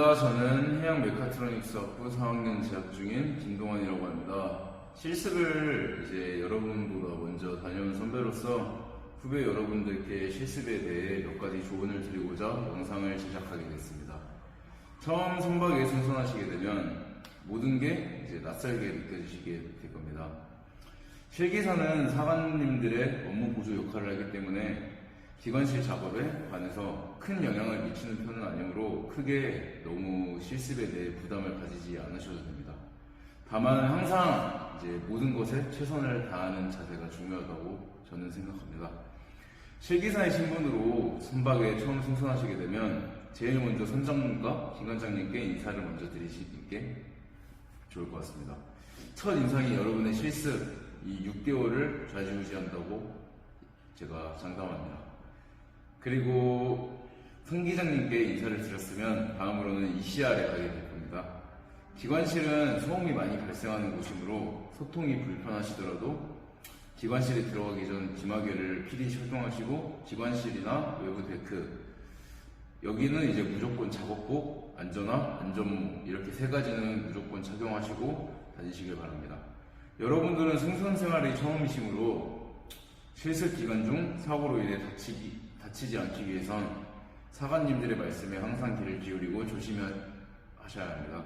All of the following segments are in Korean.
안녕하십니까. 저는 해양 메카트로닉스 학부 4학년 재학 중인 김동환이라고 합니다. 실습을 이제 여러분보다 먼저 다녀온 선배로서 후배 여러분들께 실습에 대해 몇 가지 조언을 드리고자 영상을 제작하게 됐습니다. 처음 선박에 승선하시게 되면 모든 게 이제 낯설게 느껴지시게 될 겁니다. 실기사는 사관님들의 업무 보조 역할을 하기 때문에 기관실 작업에 관해서 큰 영향을 미치는 편은 아니므로 크게 너무 실습에 대해 부담을 가지지 않으셔도 됩니다. 다만 항상 이제 모든 것에 최선을 다하는 자세가 중요하다고 저는 생각합니다. 실기사의 신분으로 선박에 처음 승선하시게 되면 제일 먼저 선장님과 기관장님께 인사를 먼저 드리시는 게 좋을 것 같습니다. 첫 인상이 여러분의 실습 이 6개월을 좌지우지한다고 제가 장담합니다. 그리고 성기장님께 인사를 드렸으면 다음으로는 ECR에 가게 될 겁니다. 기관실은 소음이 많이 발생하는 곳이므로 소통이 불편하시더라도 기관실에 들어가기 전 기마개를 필히 착용하시고 기관실이나 외부 데크 여기는 이제 무조건 작업복, 안전화, 안전모 이렇게 세 가지는 무조건 착용하시고 다니시길 바랍니다. 여러분들은 승선 생활이 처음이시므로 실습 기간 중 사고로 인해 다치지 않기 위해선 사관님들의 말씀에 항상 귀를 기울이고 조심하셔야 합니다.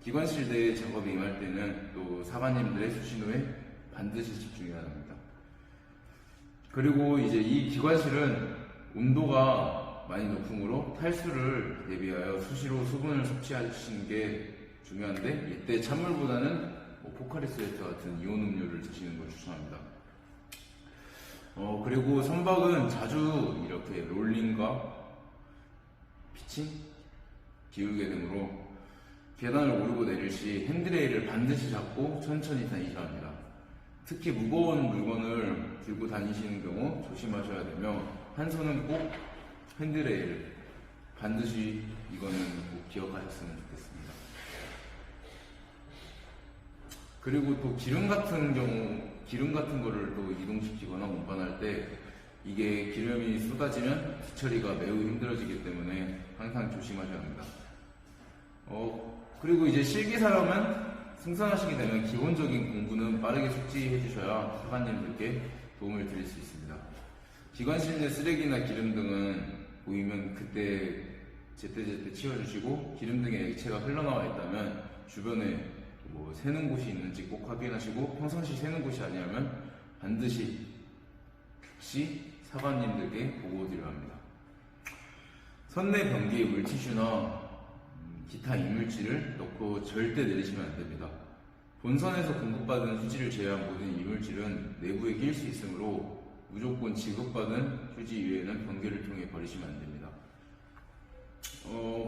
기관실 내 작업에 임할 때는 또 사관님들의 수신호에 반드시 집중해야 합니다. 그리고 이제 이 기관실은 온도가 많이 높으므로 탈수를 대비하여 수시로 수분을 섭취하시는 게 중요한데 이때 찬물보다는 포카리 스웨트 같은 이온 음료를 드시는 걸 추천합니다. 그리고 선박은 자주 이렇게 롤링과 피칭, 기울게 되므로 계단을 오르고 내릴 시 핸드레일을 반드시 잡고 천천히 다니셔야 합니다. 특히 무거운 물건을 들고 다니시는 경우 조심하셔야 되며 한 손은 꼭 핸드레일 반드시 이거는 꼭 기억하셨으면 좋겠습니다. 그리고 또 기름 같은 거를 또 이동시키거나 운반할 때 이게 기름이 쏟아지면 뒤처리가 매우 힘들어지기 때문에 항상 조심하셔야 합니다. 그리고 이제 실기사라면 승선하시게 되면 기본적인 공부는 빠르게 숙지해 주셔야 사관님들께 도움을 드릴 수 있습니다. 기관실 내 쓰레기나 기름 등은 보이면 그때 제때제때 치워주시고 기름 등의 액체가 흘러나와 있다면 주변에 새는 곳이 있는지 꼭 확인하시고 평상시 새는 곳이 아니라면 반드시 사관님들께 보고드려야 합니다. 선내 변기에 물티슈나 기타 이물질을 넣고 절대 내리시면 안 됩니다. 본선에서 공급받은 휴지를 제외한 모든 이물질은 내부에 낄 수 있으므로 무조건 지급받은 휴지 이외에는 변기를 통해 버리시면 안 됩니다.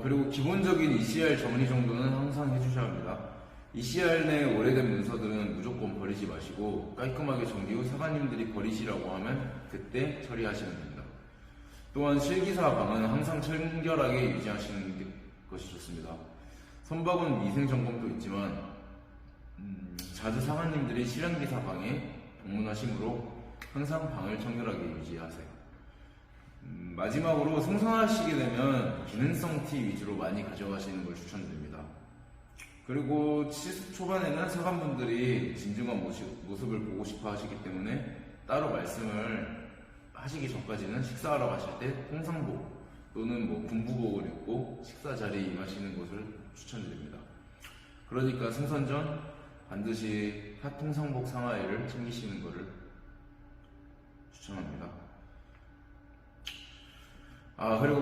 그리고 기본적인 ECR 정리 정도는 항상 해주셔야 합니다. ECR 내 오래된 문서들은 무조건 버리지 마시고 깔끔하게 정리 후 사관님들이 버리시라고 하면 그때 처리하시면 됩니다. 또한 실기사 방은 항상 청결하게 유지하시는 것이 좋습니다. 선박은 위생점검도 있지만 자주 사관님들이 실험기사 방에 방문하시므로 항상 방을 청결하게 유지하세요. 마지막으로 승선하시게 되면 기능성 티 위주로 많이 가져가시는 걸 추천드립니다. 그리고 실습 초반에는 사관분들이 진중한 모습을 보고 싶어 하시기 때문에 따로 말씀을 하시기 전까지는 식사하러 가실 때 통상복 또는 군부복을 입고 식사 자리에 임하시는 것을 추천드립니다. 그러니까 승선 전 반드시 통상복 상하의를 챙기시는 것을 추천합니다. 그리고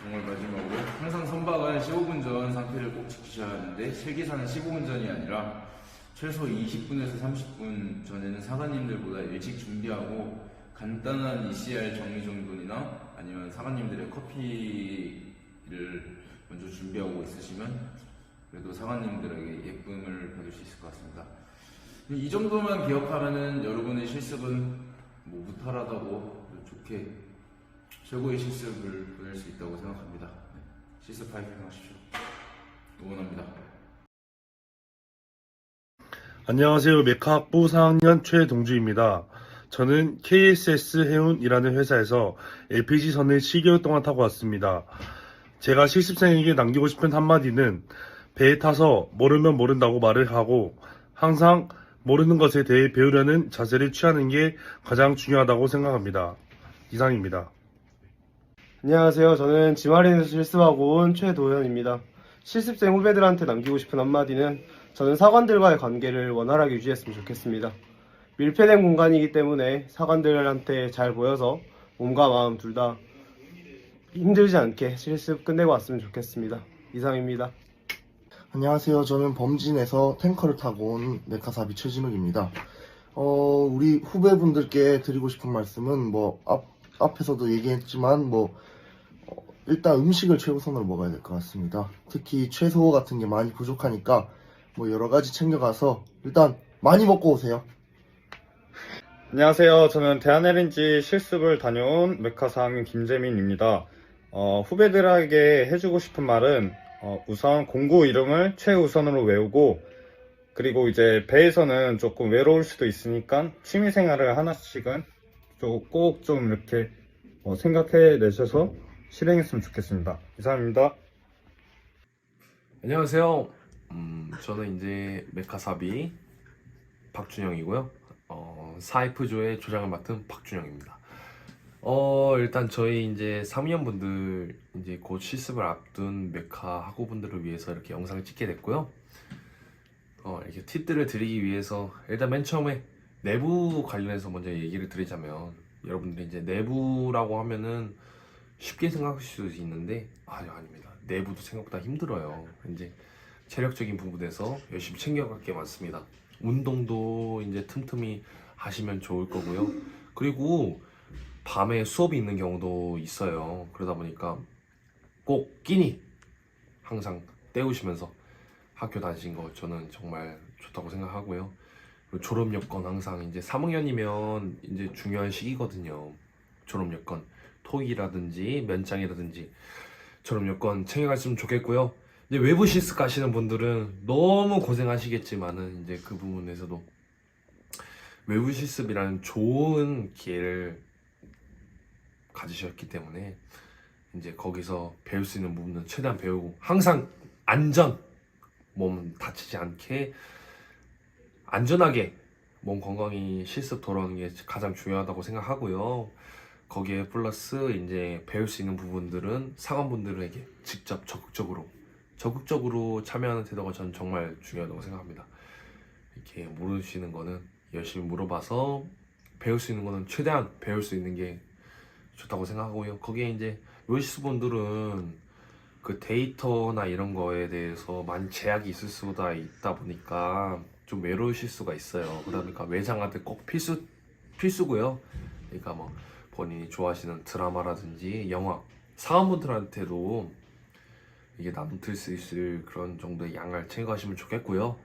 정말 마지막으로 항상 선박은 15분 전 상태를 꼭 지키셔야 하는데 실기사는 15분 전이 아니라 최소 20분에서 30분 전에는 사관님들보다 일찍 준비하고 간단한 ECR 정리 정돈이나 아니면 사관님들의 커피를 먼저 준비하고 있으시면 그래도 사관님들에게 예쁨을 받을 수 있을 것 같습니다. 이 정도만 기억하면은 여러분의 실습은 무탈하다고 좋게 최고의 실습을 보낼 수 있다고 생각합니다. 실습 파이팅 하십시오. 응원합니다. 안녕하세요. 메카학부 4학년 최동주입니다. 저는 KSS 해운이라는 회사에서 LPG선을 7개월 동안 타고 왔습니다. 제가 실습생에게 남기고 싶은 한마디는 배에 타서 모르면 모른다고 말을 하고 항상 모르는 것에 대해 배우려는 자세를 취하는 게 가장 중요하다고 생각합니다. 이상입니다. 안녕하세요. 저는 지마린에서 실습하고 온 최도현입니다. 실습생 후배들한테 남기고 싶은 한마디는 저는 사관들과의 관계를 원활하게 유지했으면 좋겠습니다. 밀폐된 공간이기 때문에 사관들한테 잘 보여서 몸과 마음 둘 다 힘들지 않게 실습 끝내고 왔으면 좋겠습니다. 이상입니다. 안녕하세요. 저는 범진에서 탱커를 타고 온 메카사비 최진욱입니다. 우리 후배분들께 드리고 싶은 말씀은 앞에서도 얘기했지만 일단 음식을 최우선으로 먹어야 될 것 같습니다. 특히 채소 같은 게 많이 부족하니까 여러 가지 챙겨가서 일단 많이 먹고 오세요. 안녕하세요. 저는 대한LNG 실습을 다녀온 메카 4학년 김재민입니다. 후배들에게 해주고 싶은 말은 우선 공구 이름을 최우선으로 외우고, 그리고 이제 배에서는 조금 외로울 수도 있으니까 취미생활을 하나씩은 꼭 좀 이렇게 생각해 내셔서 실행했으면 좋겠습니다. 이상입니다. 안녕하세요. 저는 이제 메카사비 박준영이고요. 사이프조의 조장을 맡은 박준영입니다. 일단 저희 이제 3학년 분들 이제 곧 실습을 앞둔 메카 학우분들을 위해서 이렇게 영상을 찍게 됐고요. 이렇게 팁들을 드리기 위해서 일단 맨 처음에 내부 관련해서 먼저 얘기를 드리자면, 여러분들이 이제 내부라고 하면은 쉽게 생각하실 수 있는데 아닙니다. 내부도 생각보다 힘들어요. 이제 체력적인 부분에서 열심히 챙겨갈 게 많습니다. 운동도 이제 틈틈이 하시면 좋을 거고요. 그리고 밤에 수업이 있는 경우도 있어요. 그러다 보니까 꼭 끼니 항상 때우시면서 학교 다니신 거 저는 정말 좋다고 생각하고요. 그리고 졸업 여건 항상 이제 3학년이면 이제 중요한 시기거든요. 졸업 여건 토익이라든지 면장이라든지 졸업 여건 챙겨갔으면 좋겠고요. 이제 외부 실습 가시는 분들은 너무 고생하시겠지만은 이제 그 부분에서도 외부 실습이라는 좋은 기회를 가지셨기 때문에 이제 거기서 배울 수 있는 부분은 최대한 배우고, 항상 안전, 몸 다치지 않게 안전하게 몸 건강히 실습 돌아오는 게 가장 중요하다고 생각하고요. 거기에 플러스 이제 배울 수 있는 부분들은 사관분들에게 직접 적극적으로 참여하는 태도가 저는 정말 중요하다고 생각합니다. 이렇게 모르시는 거는 열심히 물어봐서 배울 수 있는 거는 최대한 배울 수 있는 게 좋다고 생각하고요. 거기에 이제 요시스분들은 그 데이터나 이런 거에 대해서 많이 제약이 있을 수가 있다 보니까 좀 외로우실 수가 있어요. 그러니까 외장한테 꼭 필수고요. 그러니까 본인이 좋아하시는 드라마라든지 영화, 사원분들한테도 이게 남들 수 있을 그런 정도의 양을 챙겨가시면 좋겠고요.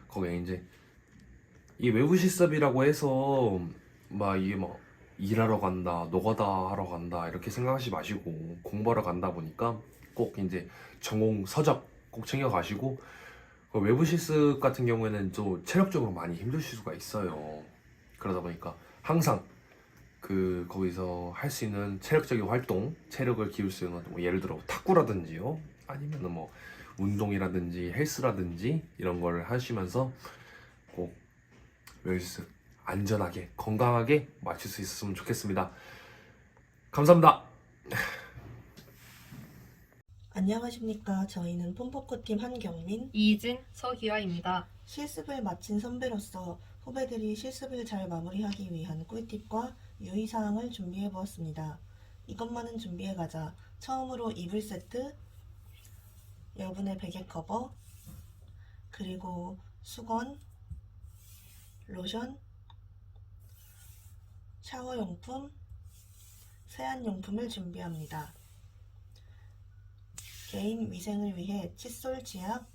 거기에 이제 이 외부 실습이라고 해서 이게 일하러 간다, 노가다 하러 간다 이렇게 생각하지 마시고 공부하러 간다 보니까 꼭 이제 전공 서적 꼭 챙겨가시고, 외부 실습 같은 경우에는 또 체력적으로 많이 힘드실 수가 있어요. 그러다 보니까 항상 거기서 할 수 있는 체력적인 활동, 체력을 기울 수 있는 예를 들어 탁구라든지요, 아니면은 운동이라든지 헬스라든지 이런 걸 하시면서 꼭 외부 실습 안전하게 건강하게 마칠 수 있었으면 좋겠습니다. 감사합니다. 안녕하십니까. 저희는 폼포코팀 한경민, 이진, 서기화입니다. 실습을 마친 선배로서 후배들이 실습을 잘 마무리하기 위한 꿀팁과 유의사항을 준비해 보았습니다. 이것만은 준비해가자. 처음으로 이불 세트, 여분의 베개 커버, 그리고 수건, 로션, 샤워용품, 세안용품을 준비합니다. 개인 위생을 위해 칫솔, 치약,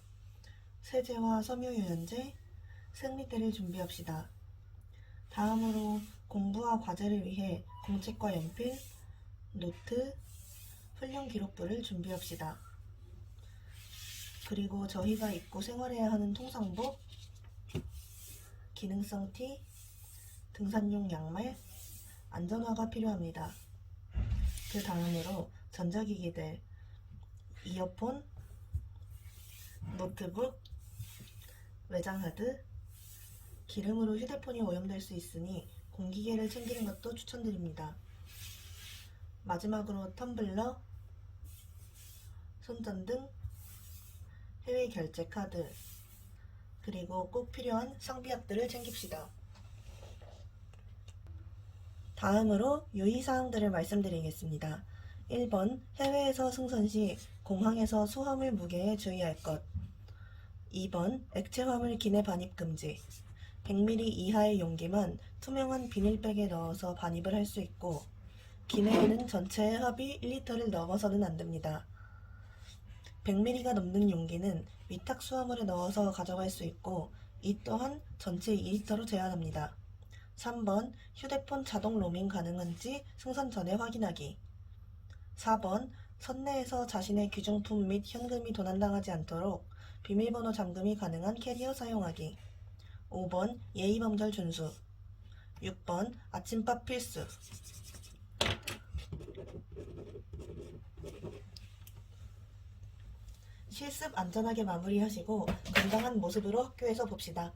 세제와 섬유유연제, 생리대를 준비합시다. 다음으로 공부와 과제를 위해 공책과 연필, 노트, 훈련 기록부를 준비합시다. 그리고 저희가 입고 생활해야 하는 통상복, 기능성 티, 등산용 양말, 안전화가 필요합니다. 그 다음으로 전자기기들, 이어폰, 노트북, 외장하드, 기름으로 휴대폰이 오염될 수 있으니 공기계를 챙기는 것도 추천드립니다. 마지막으로 텀블러, 손전등, 해외 결제 카드, 그리고 꼭 필요한 상비약들을 챙깁시다. 다음으로 유의사항들을 말씀드리겠습니다. 1번, 해외에서 승선 시 공항에서 수화물 무게에 주의할 것. 2번, 액체 화물 기내 반입 금지. 100ml 이하의 용기만 투명한 비닐백에 넣어서 반입을 할 수 있고, 기내에는 전체의 합이 1리터를 넘어서는 안 됩니다. 100ml가 넘는 용기는 위탁 수화물에 넣어서 가져갈 수 있고, 이 또한 전체 2리터로 제한합니다. 3번, 휴대폰 자동 로밍 가능한지 승선 전에 확인하기. 4번, 선내에서 자신의 귀중품 및 현금이 도난당하지 않도록 비밀번호 잠금이 가능한 캐리어 사용하기. 5번, 예의범절 준수. 6번, 아침밥 필수. 실습 안전하게 마무리하시고 건강한 모습으로 학교에서 봅시다.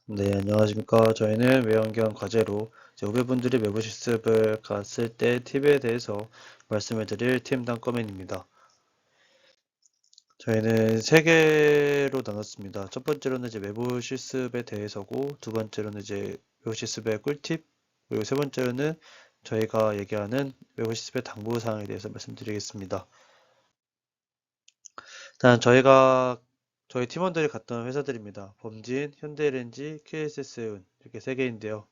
네, 안녕하십니까. 저희는 외환경 과제로 후배분들이 외부 실습을 갔을 때 팁에 대해서 말씀을 드릴 팀당 커맨입니다. 저희는 3개로 나눴습니다. 첫 번째로는 이제 외부 실습에 대해서고, 두 번째로는 이제 외부 실습의 꿀팁, 그리고 세 번째로는 저희가 얘기하는 외부 실습의 당부사항에 대해서 말씀드리겠습니다. 일단 저희 팀원들이 갔던 회사들입니다. 범진, 현대LNG, KSS운 이렇게 3개인데요.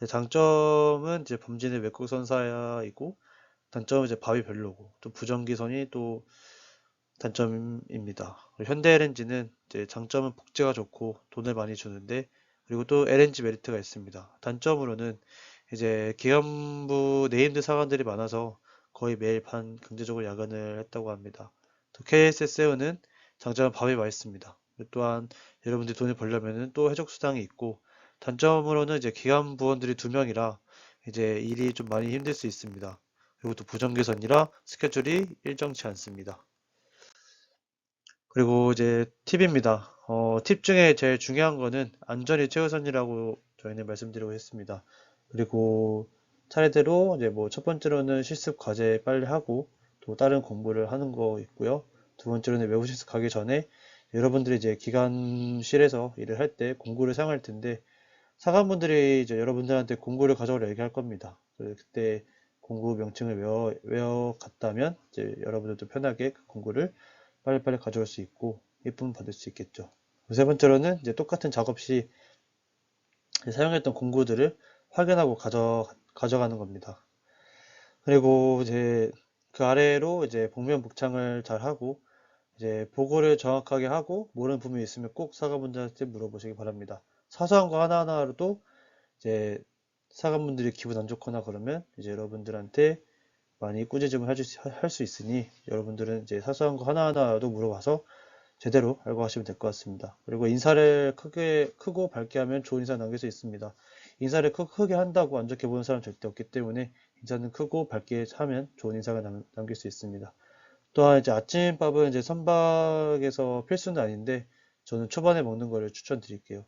장점은 이제 범진은 외국 선사이고, 단점은 이제 밥이 별로고, 또 부정기선이 또 단점입니다. 현대LNG는 이제 장점은 복지가 좋고 돈을 많이 주는데, 그리고 또 LNG 메리트가 있습니다. 단점으로는 이제 기간부 네임드 사관들이 많아서 거의 매일 반 강제적으로 야근을 했다고 합니다. 또 KSS운은 장점은 밥이 맛있습니다. 또한 여러분들이 돈을 벌려면은 또 해적 수당이 있고, 단점으로는 이제 기간부원들이 2명이라 이제 일이 좀 많이 힘들 수 있습니다. 그리고 또 부정계선이라 스케줄이 일정치 않습니다. 그리고 이제 팁입니다. 팁 중에 제일 중요한 거는 안전이 최우선이라고 저희는 말씀드리고 했습니다. 그리고 차례대로 이제 뭐 첫 번째로는 실습 과제 빨리 하고, 또 다른 공부를 하는 거 있고요. 두 번째로는 외부 실습 가기 전에 여러분들이 이제 기관실에서 일을 할 때 공구를 사용할 텐데, 사관분들이 이제 여러분들한테 공구를 가져오라 얘기할 겁니다. 그때 공구 명칭을 외워 갔다면 이제 여러분들도 편하게 그 공구를 빨리빨리 가져올 수 있고 예쁨 받을 수 있겠죠. 세 번째로는 이제 똑같은 작업 시 사용했던 공구들을 확인하고 가져가는 겁니다. 그리고 이제 그 아래로 이제 복면 복창을 잘 하고, 이제 보고를 정확하게 하고 모르는 부분이 있으면 꼭 사관분들한테 물어보시기 바랍니다. 사소한 거 하나하나로도 이제 사관분들이 기분 안 좋거나 그러면 이제 여러분들한테 많이 꾸짖음을 할 수 있으니, 여러분들은 이제 사소한 거 하나하나도 물어봐서 제대로 알고 하시면 될 것 같습니다. 그리고 인사를 크고 밝게 하면 좋은 인사 남길 수 있습니다. 인사를 크게 한다고 안 좋게 보는 사람 절대 없기 때문에 인사는 크고 밝게 하면 좋은 인사가 남길 수 있습니다. 또한 이제 아침밥은 이제 선박에서 필수는 아닌데 저는 초반에 먹는 거를 추천드릴게요.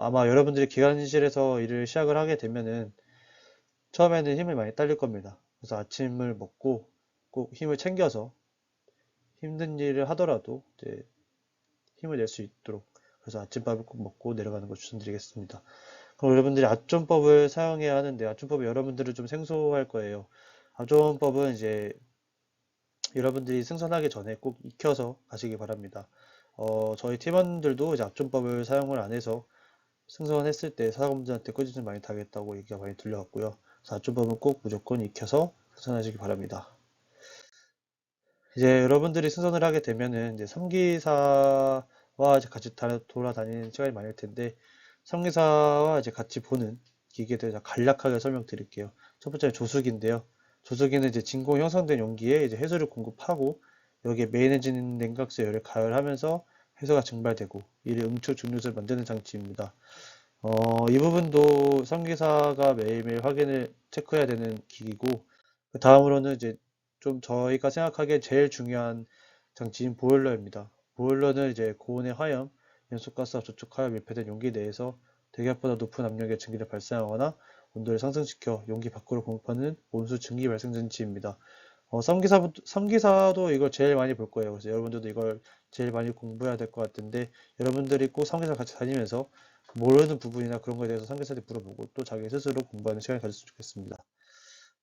아마 여러분들이 기관실에서 일을 시작을 하게 되면은 처음에는 힘이 많이 딸릴 겁니다. 그래서 아침을 먹고 꼭 힘을 챙겨서 힘든 일을 하더라도 이제 힘을 낼 수 있도록, 그래서 아침밥을 꼭 먹고 내려가는 걸 추천드리겠습니다. 그럼 여러분들이 아점법을 사용해야 하는데, 아점법이 여러분들은 좀 생소할 거예요. 아점법은 이제 여러분들이 승선하기 전에 꼭 익혀서 가시기 바랍니다. 저희 팀원들도 이제 아점법을 사용을 안 해서 승선했을 때 사관분들한테 꾸짖음 많이 당했다고 얘기가 많이 들려왔고요. 그래서 아점법은 꼭 무조건 익혀서 승선하시기 바랍니다. 이제 여러분들이 승선을 하게 되면은 이제 3기사와 이제 같이 돌아다니는 시간이 많을 텐데, 3기사와 이제 같이 보는 기계에 대해서 간략하게 설명드릴게요. 첫 번째는 조수기인데요. 조수기는 이제 진공 형성된 용기에 이제 해수를 공급하고, 여기에 메인 엔진 냉각수 열을 가열하면서 해수가 증발되고 이를 응축 증류수를 만드는 장치입니다. 이 부분도 3기사가 매일매일 체크해야 되는 기기고, 그 다음으로는 이제 좀 저희가 생각하기에 제일 중요한 장치인 보일러입니다. 보일러는 이제 고온의 화염, 연소가스와 저촉하여 밀폐된 용기 내에서 대기압보다 높은 압력의 증기를 발생하거나 온도를 상승시켜 용기 밖으로 공급하는 온수 증기 발생 장치입니다. 삼기사도 이걸 제일 많이 볼 거예요. 그래서 여러분들도 이걸 제일 많이 공부해야 될 것 같은데, 여러분들이 꼭 삼기사 같이 다니면서 모르는 부분이나 그런 거에 대해서 삼기사한테 물어보고 또 자기 스스로 공부하는 시간을 가졌으면 좋겠습니다.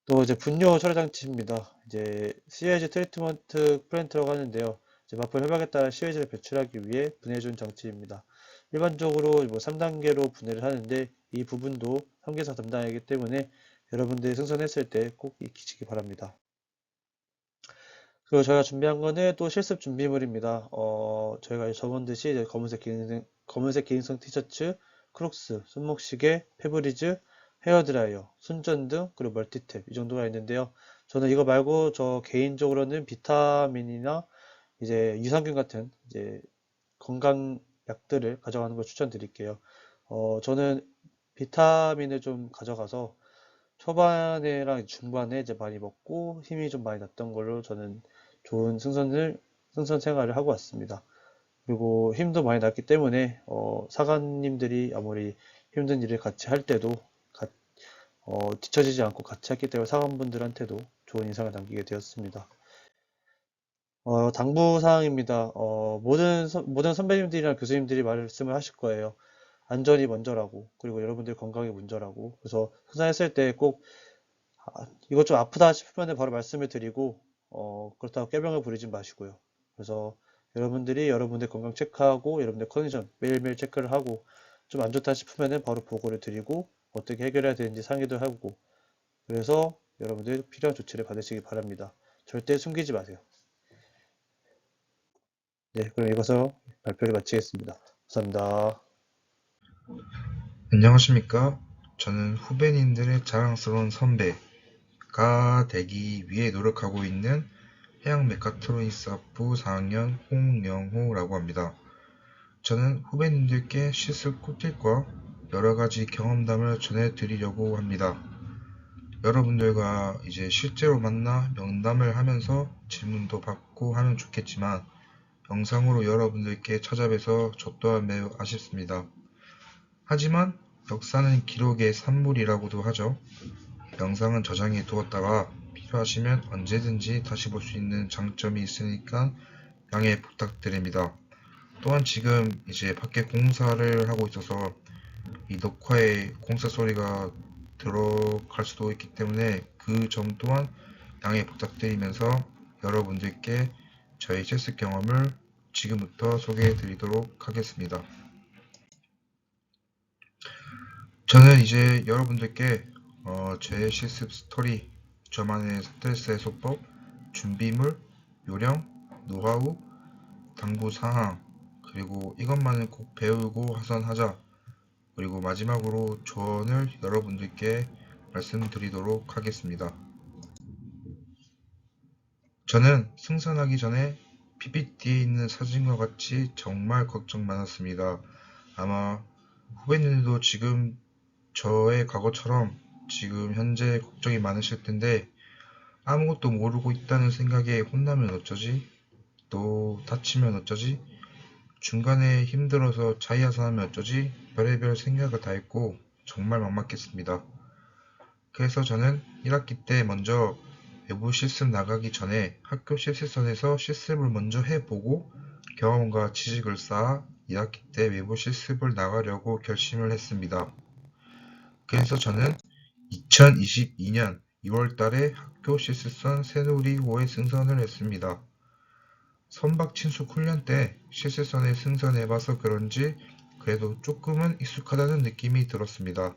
또 이제 분뇨 처리 장치입니다. 이제 CAG 트리트먼트 플랜트라고 하는데요. 이제 마블 협약에 따라 CAG를 배출하기 위해 분해준 장치입니다. 일반적으로 뭐 3단계로 분해를 하는데 이 부분도 삼기사 담당이기 때문에 여러분들이 승선했을 때 꼭 익히시기 바랍니다. 그리고 저희가 준비한 거는 또 실습 준비물입니다. 저희가 적은 듯이 이제 검은색 기능성 티셔츠, 크록스, 손목시계, 페브리즈, 헤어드라이어, 손전등, 그리고 멀티탭 이 정도가 있는데요. 저는 이거 말고 저 개인적으로는 비타민이나 이제 유산균 같은 이제 건강 약들을 가져가는 걸 추천드릴게요. 저는 비타민을 좀 가져가서 초반에랑 중반에 이제 많이 먹고 힘이 좀 많이 났던 걸로 저는 좋은 승선 생활을 하고 왔습니다. 그리고 힘도 많이 났기 때문에 사관님들이 아무리 힘든 일을 같이 할 때도 뒤처지지 않고 같이 했기 때문에 사관분들한테도 좋은 인상을 남기게 되었습니다. 당부사항입니다. 모든 선배님들이나 교수님들이 말씀을 하실 거예요. 안전이 먼저라고, 그리고 여러분들 건강이 먼저라고. 그래서 승선했을 때 꼭 이것 좀 아프다 싶으면 바로 말씀을 드리고, 그렇다고 꾀병을 부리지 마시고요. 그래서 여러분들이 여러분들 건강 체크하고 여러분들 컨디션 매일매일 체크를 하고 좀 안 좋다 싶으면 바로 보고를 드리고 어떻게 해결해야 되는지 상의도 하고, 그래서 여러분들 필요한 조치를 받으시기 바랍니다. 절대 숨기지 마세요. 네, 그럼 이것으로 발표를 마치겠습니다. 감사합니다. 안녕하십니까. 저는 후배님들의 자랑스러운 선배가 되기 위해 노력하고 있는 해양 메카트로닉스 학부 4학년 홍영호라고 합니다. 저는 후배님들께 실습 꿀팁과 여러가지 경험담을 전해드리려고 합니다. 여러분들과 이제 실제로 만나 면담을 하면서 질문도 받고 하면 좋겠지만 영상으로 여러분들께 찾아뵈서 저 또한 매우 아쉽습니다. 하지만 역사는 기록의 산물이라고도 하죠. 영상은 저장해 두었다가 필요하시면 언제든지 다시 볼 수 있는 장점이 있으니까 양해 부탁드립니다. 또한 지금 이제 밖에 공사를 하고 있어서 이 녹화에 공사 소리가 들어갈 수도 있기 때문에 그 점 또한 양해 부탁드리면서 여러분들께 저희 실습 경험을 지금부터 소개해 드리도록 하겠습니다. 저는 이제 여러분들께 제 실습 스토리, 저만의 스트레스 해소법, 준비물, 요령, 노하우, 당부사항, 그리고 이것만은 꼭 배우고 하선하자, 그리고 마지막으로 조언을 여러분들께 말씀드리도록 하겠습니다. 저는 승선하기 전에 PPT에 있는 사진과 같이 정말 걱정 많았습니다. 아마 후배님들도 지금 저의 과거처럼 지금 현재 걱정이 많으실 텐데, 아무것도 모르고 있다는 생각에 혼나면 어쩌지? 또 다치면 어쩌지? 중간에 힘들어서 자이하선하면 어쩌지? 별의별 생각을 다 했고 정말 막막했습니다. 그래서 저는 1학기 때 먼저 외부 실습 나가기 전에 학교 실습선에서 실습을 먼저 해보고 경험과 지식을 쌓아 2학기 때 외부 실습을 나가려고 결심을 했습니다. 그래서 저는 2022년 2월 달에 학교 실습선 새누리 5에 승선을 했습니다. 선박 친숙 훈련 때 실습선에 승선해봐서 그런지 그래도 조금은 익숙하다는 느낌이 들었습니다.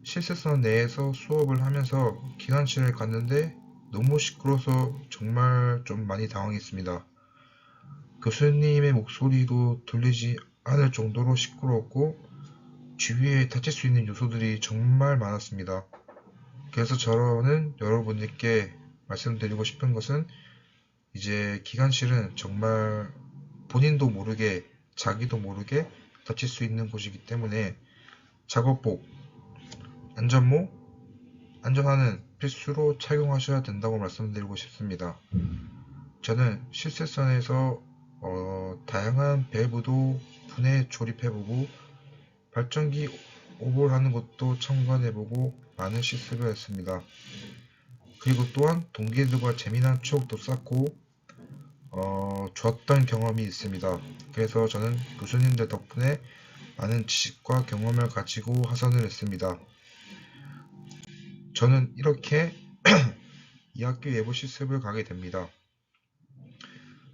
실습선 내에서 수업을 하면서 기관실을 갔는데 너무 시끄러워서 정말 좀 많이 당황했습니다. 교수님의 목소리도 들리지 않을 정도로 시끄러웠고 주위에 다칠 수 있는 요소들이 정말 많았습니다. 그래서 저는 여러분들께 말씀드리고 싶은 것은 이제 기관실은 정말 본인도 모르게 자기도 모르게 다칠 수 있는 곳이기 때문에 작업복, 안전모, 안전화는 필수로 착용하셔야 된다고 말씀드리고 싶습니다. 저는 실습선에서 다양한 밸브도 분해 조립해보고 발전기 오버하는 것도 참관해보고 많은 실습을 했습니다. 그리고 또한 동기들과 재미난 추억도 쌓고 좋았던 경험이 있습니다. 그래서 저는 교수님들 덕분에 많은 지식과 경험을 가지고 하선을 했습니다. 저는 이렇게 2학기 외부 실습을 가게 됩니다.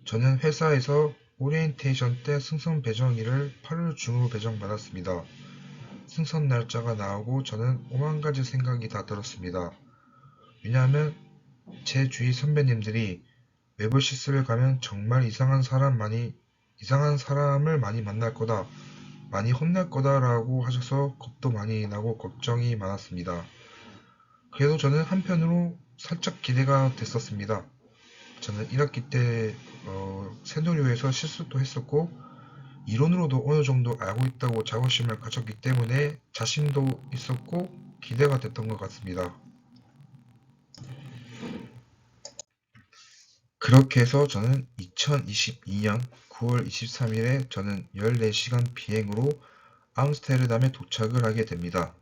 저는 회사에서 오리엔테이션 때 승선 배정일을 8월 중으로 배정받았습니다. 승선 날짜가 나오고 저는 오만 가지 생각이 다 들었습니다. 왜냐하면 제 주위 선배님들이 외부 실습을 가면 정말 이상한 사람을 많이 만날 거다, 많이 혼날 거다라고 하셔서 겁도 많이 나고 걱정이 많았습니다. 그래도 저는 한편으로 살짝 기대가 됐었습니다. 저는 1학기 때 새누리호에서 실습도 했었고 이론으로도 어느 정도 알고 있다고 자부심을 가졌기 때문에 자신도 있었고 기대가 됐던 것 같습니다. 그렇게 해서 저는 2022년 9월 23일에 저는 14시간 비행으로 암스테르담에 도착을 하게 됩니다.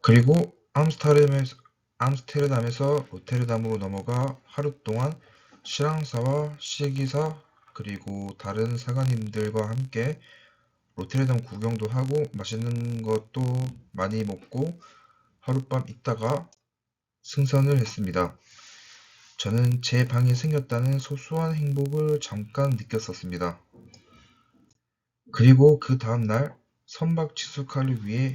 그리고 암스테르담에서 로테르담으로 넘어가 하루 동안 실황사와 시기사 그리고 다른 사관님들과 함께 로테르담 구경도 하고 맛있는 것도 많이 먹고 하룻밤 있다가 승선을 했습니다. 저는 제 방이 생겼다는 소소한 행복을 잠깐 느꼈었습니다. 그리고 그 다음날 선박 취숙하를 위해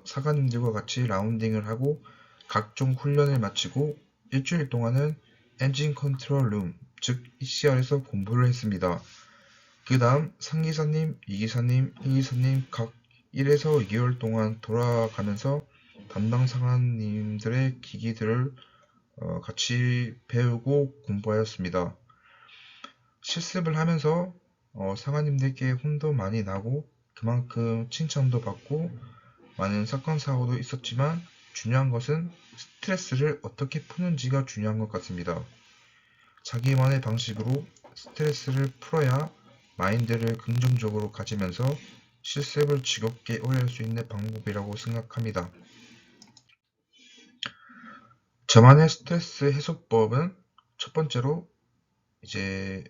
사관님들과 같이 라운딩을 하고 각종 훈련을 마치고 일주일 동안은 엔진 컨트롤 룸, 즉 ECR에서 공부를 했습니다. 그 다음 상기사님, 2기사님, 1기사님 각 1에서 2개월 동안 돌아가면서 담당 사관님들의 기기들을 같이 배우고 공부하였습니다. 실습을 하면서 사관님들께 혼도 많이 나고 그만큼 칭찬도 받고 많은 사건 사고도 있었지만 중요한 것은 스트레스를 어떻게 푸는지가 중요한 것 같습니다. 자기만의 방식으로 스트레스를 풀어야 마인드를 긍정적으로 가지면서 실습을 즐겁게 오래 할 수 있는 방법이라고 생각합니다. 저만의 스트레스 해소법은 첫 번째로 이제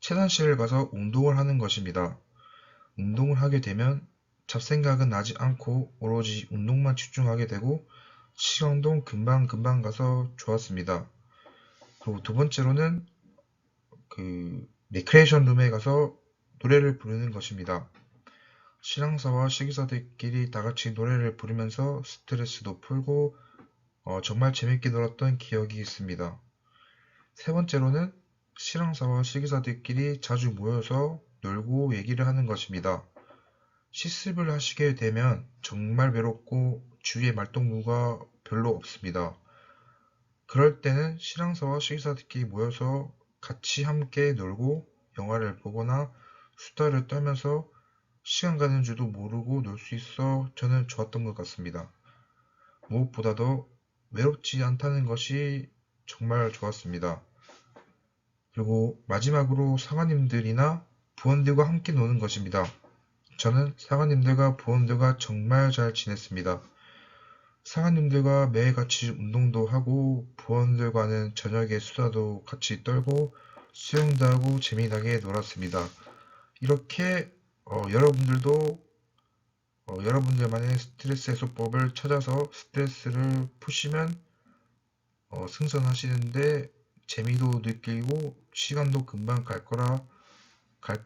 체단실을 가서 운동을 하는 것입니다. 운동을 하게 되면 잡생각은 나지 않고 오로지 운동만 집중하게 되고 시간도 금방 가서 좋았습니다. 그리고 두 번째로는 레크레이션 룸에 가서 노래를 부르는 것입니다. 실황사와 시기사들끼리 다같이 노래를 부르면서 스트레스도 풀고 정말 재밌게 놀았던 기억이 있습니다. 세 번째로는 실황사와 시기사들끼리 자주 모여서 놀고 얘기를 하는 것입니다. 실습을 하시게 되면 정말 외롭고 주위에 말동무가 별로 없습니다. 그럴 때는 실황사와 시기사들끼리 모여서 같이 함께 놀고 영화를 보거나 수다를 떨면서 시간 가는 줄도 모르고 놀 수 있어 저는 좋았던 것 같습니다. 무엇보다도 외롭지 않다는 것이 정말 좋았습니다. 그리고 마지막으로 사관님들이나 부원들과 함께 노는 것입니다. 저는 사관님들과 부원들과 정말 잘 지냈습니다. 사관님들과 매일 같이 운동도 하고 부원들과는 저녁에 수다도 같이 떨고 수영도 하고 재미나게 놀았습니다. 이렇게 여러분들도 여러분들만의 스트레스 해소법을 찾아서 스트레스를 푸시면 승선하시는데 재미도 느끼고 시간도 금방 갈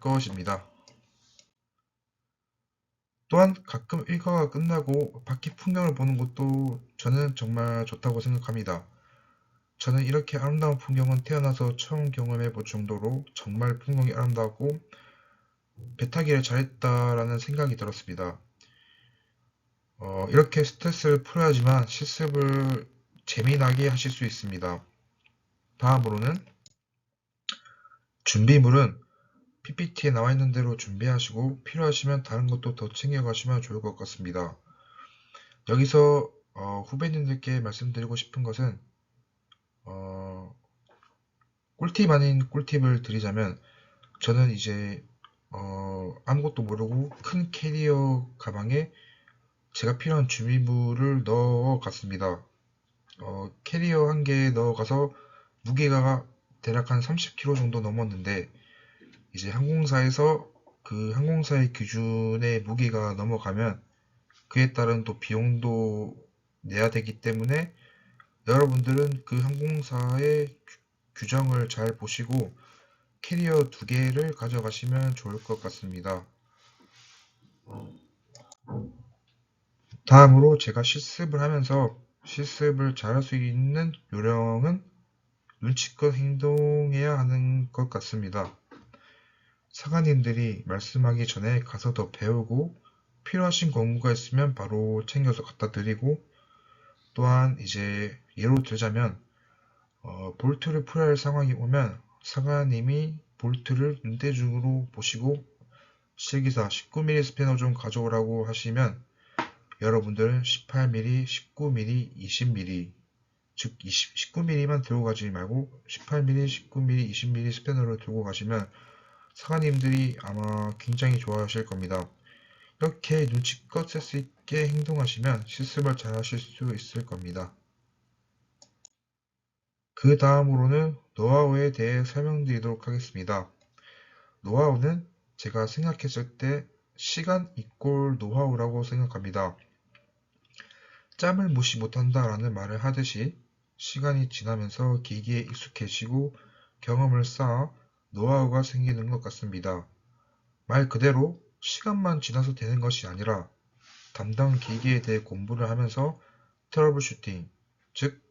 것입니다. 또한 가끔 일과가 끝나고 밖에 풍경을 보는 것도 저는 정말 좋다고 생각합니다. 저는 이렇게 아름다운 풍경은 태어나서 처음 경험해 볼 정도로 정말 풍경이 아름다웠고 배 타기를 잘했다라는 생각이 들었습니다. 이렇게 스트레스를 풀어야지만 실습을 재미나게 하실 수 있습니다. 다음으로는 준비물은 PPT에 나와 있는 대로 준비하시고 필요하시면 다른 것도 더 챙겨가시면 좋을 것 같습니다. 여기서 후배님들께 말씀드리고 싶은 것은 꿀팁 아닌 꿀팁을 드리자면 저는 이제 아무것도 모르고 큰 캐리어 가방에 제가 필요한 준비물을 넣어갔습니다. 캐리어 한 개에 넣어가서 무게가 대략 한 30kg 정도 넘었는데 이제 항공사에서 그 항공사의 기준의 무게가 넘어가면 그에 따른 또 비용도 내야 되기 때문에 여러분들은 그 항공사의 규정을 잘 보시고 캐리어 2개를 가져가시면 좋을 것 같습니다. 다음으로 제가 실습을 하면서 실습을 잘할 수 있는 요령은 눈치껏 행동해야 하는 것 같습니다. 사관님들이 말씀하기 전에 가서 더 배우고 필요하신 공구가 있으면 바로 챙겨서 갖다 드리고 또한 이제 예로 들자면 볼트를 풀어야 할 상황이 오면 사관님이 볼트를 눈대중으로 보시고 실기사 19mm 스패너 좀 가져오라고 하시면 여러분들은 18mm, 19mm, 20mm 즉 19mm만 들고 가지 말고 18mm, 19mm, 20mm 스패너를 들고 가시면 사관님들이 아마 굉장히 좋아하실 겁니다. 이렇게 눈치껏 센스 있게 행동하시면 실습을 잘 하실 수 있을 겁니다. 그 다음으로는 노하우에 대해 설명드리도록 하겠습니다. 노하우는 제가 생각했을 때 시간 이꼴 노하우라고 생각합니다. 짬을 무시 못한다 라는 말을 하듯이 시간이 지나면서 기기에 익숙해지고 경험을 쌓아 노하우가 생기는 것 같습니다. 말 그대로 시간만 지나서 되는 것이 아니라 담당 기기에 대해 공부를 하면서 트러블 슈팅, 즉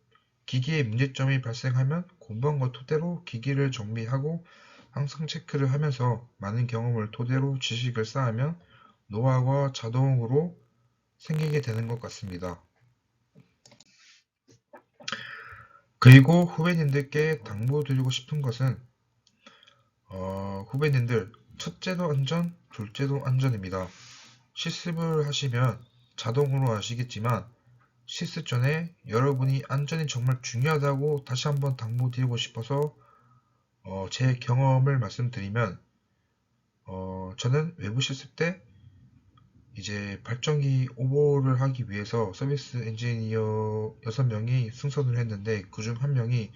기기에 문제점이 발생하면 공부한 것 토대로 기기를 정비하고 항상 체크를 하면서 많은 경험을 토대로 지식을 쌓으면 노하우가 자동으로 생기게 되는 것 같습니다. 그리고 후배님들께 당부드리고 싶은 것은 후배님들 첫째도 안전, 둘째도 안전입니다. 실습을 하시면 자동으로 아시겠지만 실습 전에 여러분이 안전이 정말 중요하다고 다시 한번 당부드리고 싶어서 제 경험을 말씀드리면 저는 외부 실습 때 이제 발전기 오버를 하기 위해서 서비스 엔지니어 6명이 승선을 했는데 그중 한 명이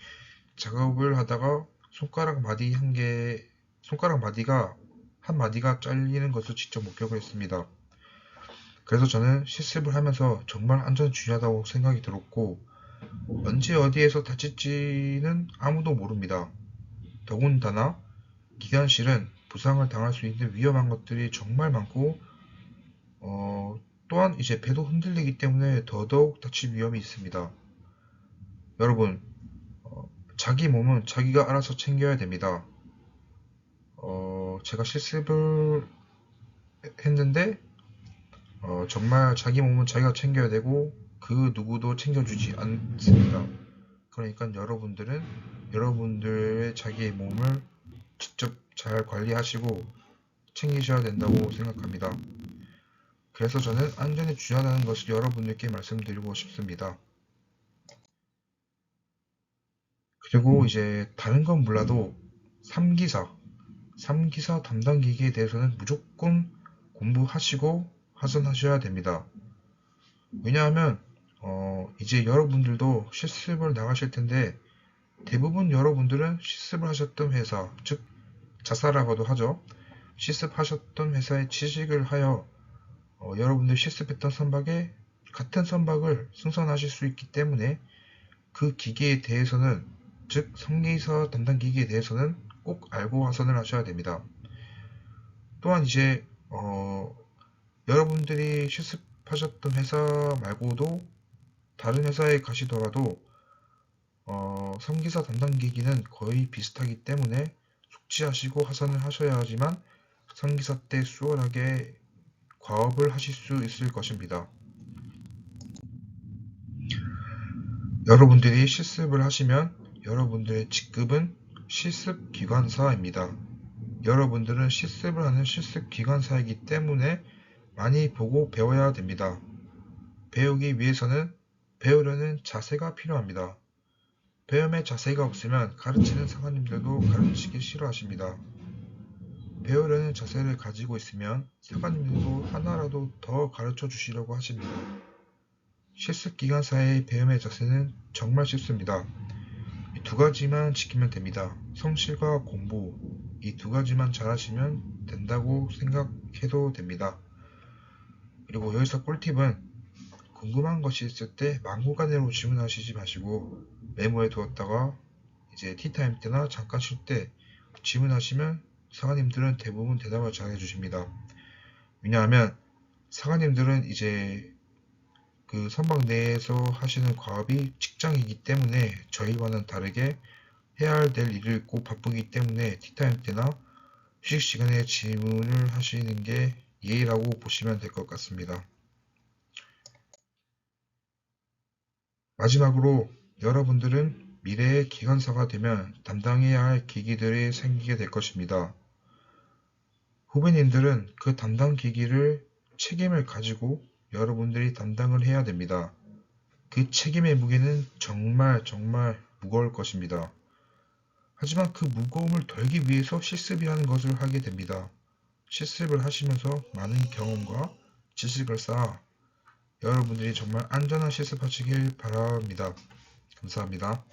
작업을 하다가 손가락 마디가 한 마디가 잘리는 것을 직접 목격을 했습니다. 그래서 저는 실습을 하면서 정말 안전이 중요하다고 생각이 들었고 언제 어디에서 다칠지는 아무도 모릅니다. 더군다나 기관실은 부상을 당할 수 있는 위험한 것들이 정말 많고 또한 이제 배도 흔들리기 때문에 더더욱 다칠 위험이 있습니다. 여러분 자기 몸은 자기가 알아서 챙겨야 됩니다. 제가 실습을 했는데 정말 자기 몸은 자기가 챙겨야 되고 그 누구도 챙겨주지 않습니다. 그러니까 여러분들은 여러분들의 자기의 몸을 직접 잘 관리하시고 챙기셔야 된다고 생각합니다. 그래서 저는 안전이 중요하다는 것을 여러분들께 말씀드리고 싶습니다. 그리고 이제 다른 건 몰라도 3기사 담당 기기에 대해서는 무조건 공부하시고 하선하셔야 됩니다. 왜냐하면 이제 여러분들도 실습을 나가실 텐데 대부분 여러분들은 실습을 하셨던 회사, 즉 자사라고도 하죠. 실습하셨던 회사에 취직을 하여 여러분들 실습했던 선박에 같은 선박을 승선하실 수 있기 때문에 그 기기에 대해서는 즉 선기사 담당 기기에 대해서는 꼭 알고 하선을 하셔야 됩니다. 또한 이제 여러분들이 실습하셨던 회사 말고도 다른 회사에 가시더라도 선기사 담당 기기는 거의 비슷하기 때문에 숙지하시고 하선을 하셔야 하지만 선기사 때 수월하게 과업을 하실 수 있을 것입니다. 여러분들이 실습을 하시면 여러분들의 직급은 실습기관사입니다. 여러분들은 실습을 하는 실습기관사이기 때문에 많이 보고 배워야 됩니다. 배우기 위해서는 배우려는 자세가 필요합니다. 배움의 자세가 없으면 가르치는 사관님들도 가르치기 싫어하십니다. 배우려는 자세를 가지고 있으면 사관님들도 하나라도 더 가르쳐 주시려고 하십니다. 실습 기간사이의 배움의 자세는 정말 쉽습니다. 이 두 가지만 지키면 됩니다. 성실과 공부, 이 두 가지만 잘하시면 된다고 생각해도 됩니다. 그리고 여기서 꿀팁은 궁금한 것이 있을 때 막무가내로 질문하시지 마시고 메모해 두었다가 이제 티타임 때나 잠깐 쉴 때 질문하시면 사관님들은 대부분 대답을 잘 해주십니다. 왜냐하면 사관님들은 이제 그 선박 내에서 하시는 과업이 직장이기 때문에 저희와는 다르게 해야 될 일을 있고 바쁘기 때문에 티타임 때나 휴식 시간에 질문을 하시는 게 예의라고 보시면 될 것 같습니다. 마지막으로 여러분들은 미래의 기관사가 되면 담당해야 할 기기들이 생기게 될 것입니다. 후배님들은 그 담당 기기를 책임을 가지고 여러분들이 담당을 해야 됩니다. 그 책임의 무게는 정말 무거울 것입니다. 하지만 그 무거움을 덜기 위해서 실습이라는 것을 하게 됩니다. 실습을 하시면서 많은 경험과 지식을 쌓아 여러분들이 정말 안전한 실습하시길 바랍니다. 감사합니다.